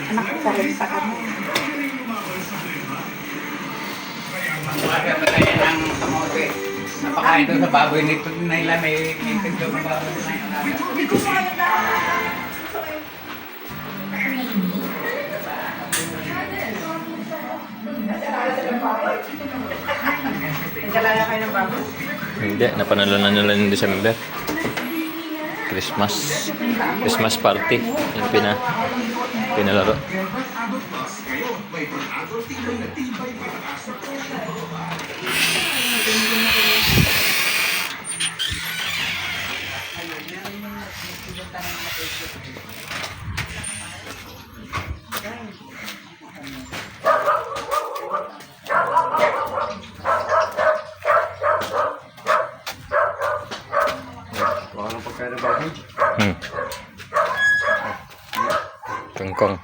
Anak ko pa rin sa kanya. Kaya pala yan ang kamote. Napakain doon sa baboy nito nila may tigdaw ng baboy na yun. Nagkalaya kayo ng baboy? Hindi, napanalunan nila ng December. Christmas party. Yung pinalaro. Kangkong.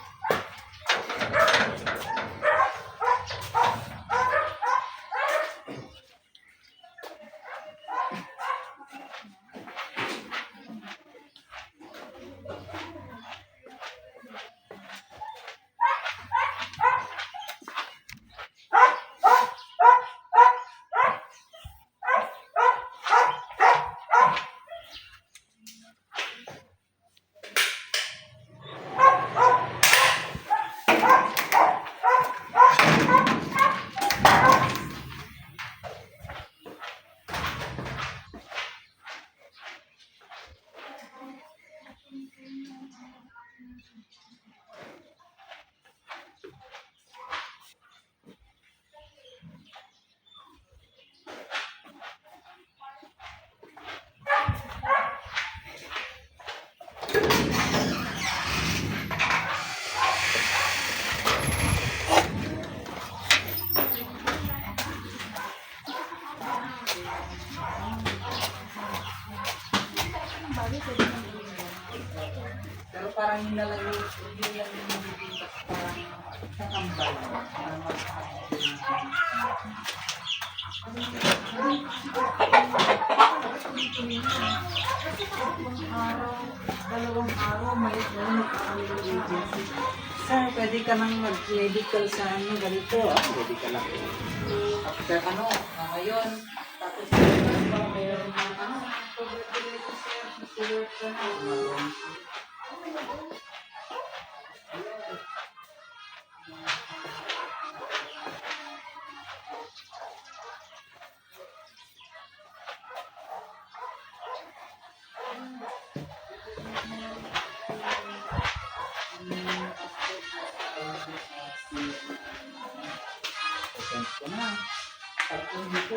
Pero parang yun na lang yung nabibigay parang nakambal. Dalawang araw, may agency. Sir, pwede ka nang mag-medical sa ano, ganito. Pwede ka lang. After ano, ngayon, tapos mayroon ng ano, congratulations sir, sir, ko na. Pag hindi ko,